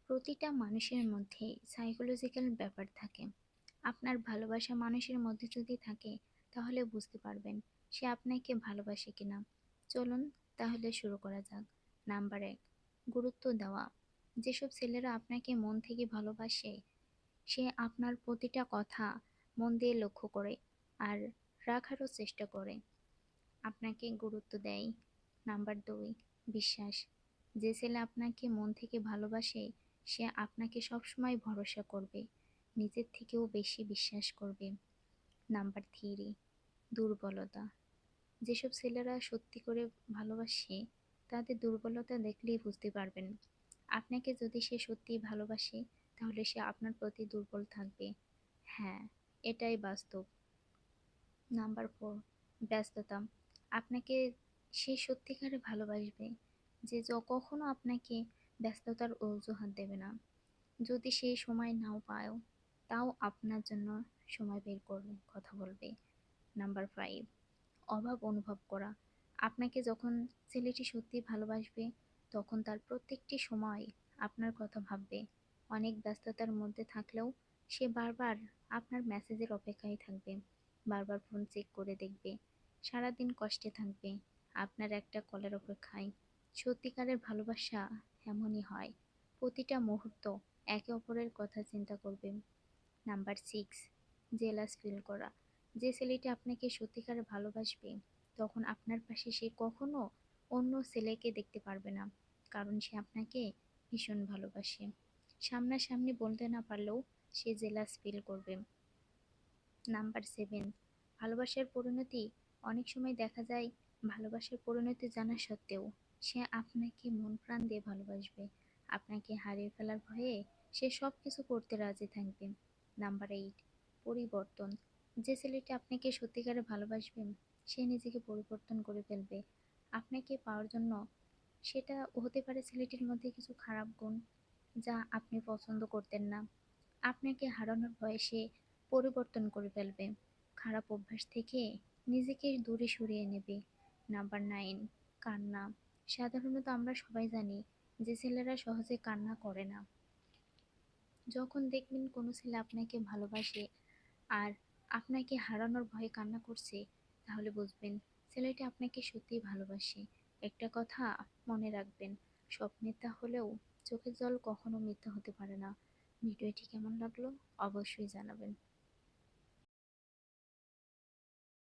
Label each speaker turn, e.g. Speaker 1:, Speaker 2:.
Speaker 1: প্রতিটা মানুষের মধ্যে সাইকোলজিক্যাল ব্যাপার থাকে। আপনার ভালোবাসা মানুষের মধ্যে যদি থাকে, তাহলে বুঝতে পারবেন সে আপনাকে ভালোবাসে কিনা। চলুন তাহলে শুরু করা যাক। নাম্বার ১, গুরুত্ব দেওয়া। যেসব ছেলেরা আপনাকে মন থেকে ভালোবাসে, সে আপনার প্রতিটা কথা মন দিয়ে লক্ষ্য করে আর রাখারও চেষ্টা করে, আপনাকে গুরুত্ব দেয়। নাম্বার ২, বিশ্বাস। যে ছেলে আপনাকে মন থেকে ভালোবাসে, সে আপনাকে সবসময় ভরসা করবে, নিজের থেকেও বেশি বিশ্বাস করবে। নাম্বার ৩, দুর্বলতা। যেসব ছেলেরা সত্যি করে ভালোবাসে, তাদের দুর্বলতা দেখলেই বুঝতে পারবেন। আপনাকে যদি সে সত্যিই ভালোবাসে, তাহলে সে আপনার প্রতি দুর্বল থাকবে। হ্যাঁ, এটাই বাস্তব। নাম্বার ৪, ব্যস্ততা। আপনাকে সে সত্যিকারে ভালোবাসবে, যে কখনো আপনাকে ব্যস্ততার অজুহাত দেবে না। যদি সে সময় নাও পায়, তাও আপনার জন্য সময় বের করে কথা বলবে। নাম্বার ৫, অভাব অনুভব করা। আপনাকে যখন ছেলেটি সত্যিই ভালোবাসবে, তখন তার প্রত্যেকটি সময় আপনার কথা ভাববে। অনেক ব্যস্ততার মধ্যে থাকলেও সে বারবার আপনার মেসেজের অপেক্ষায় থাকবে, বারবার ফোন চেক করে দেখবে, সারাদিন কষ্টে থাকবে আপনার একটা কলের অপেক্ষায়। সত্যিকারের ভালোবাসা এমনই হয়, প্রতিটা মুহূর্ত একে অপরের কথা চিন্তা করবে। নাম্বার 6, জেলাস ফিল করা। যে ছেলেটি আপনাকে সত্যিকারে ভালোবাসবে, তখন আপনার পাশে সে কখনো অন্য ছেলেকে দেখতে পারবে না, কারণ সে আপনাকে ভীষণ ভালোবাসে। সামনাসামনি বলতে না পারলেও সে জেলাস ফিল করবে। নাম্বার 7, ভালোবাসার পরিণতি। অনেক সময় দেখা যায় ভালোবাসার পরিণতি জানা সত্ত্বেও সে আপনাকে মন প্রাণ দিয়ে ভালোবাসবে। আপনাকে হারিয়ে ফেলার ভয়ে সে সব কিছু করতে রাজি থাকবে। নাম্বার 8, পরিবর্তন। যে ছেলেটি আপনাকে সত্যিকারে ভালোবাসবে, সে নিজেকে পরিবর্তন করে ফেলবে আপনাকে পাওয়ার জন্য। সেটা হতে পারে ছেলেটির মধ্যে কিছু খারাপ গুণ যা আপনি পছন্দ করতেন না। আপনাকে হারানোর ভয়ে সে পরিবর্তন করে ফেলবে, খারাপ অভ্যাস থেকে নিজেকে দূরে সরিয়ে নেবে। নাম্বার 9, কান্না। সাধারণত আমরা সবাই জানি যে ছেলেরা সহজে কান্না করে না। যখন দেখবেন কোনো ছেলে আপনাকে ভালোবাসে আর আপনাকে হারানোর ভয়ে কান্না করছে, তাহলে বুঝবেন ছেলেটি আপনাকে সত্যিই ভালোবাসে। একটা কথা মনে রাখবেন, সব মিথ্যা হলেও চোখের জল কখনো মিথ্যা হতে পারে না। ভিডিওটি কেমন লাগলো অবশ্যই জানাবেন।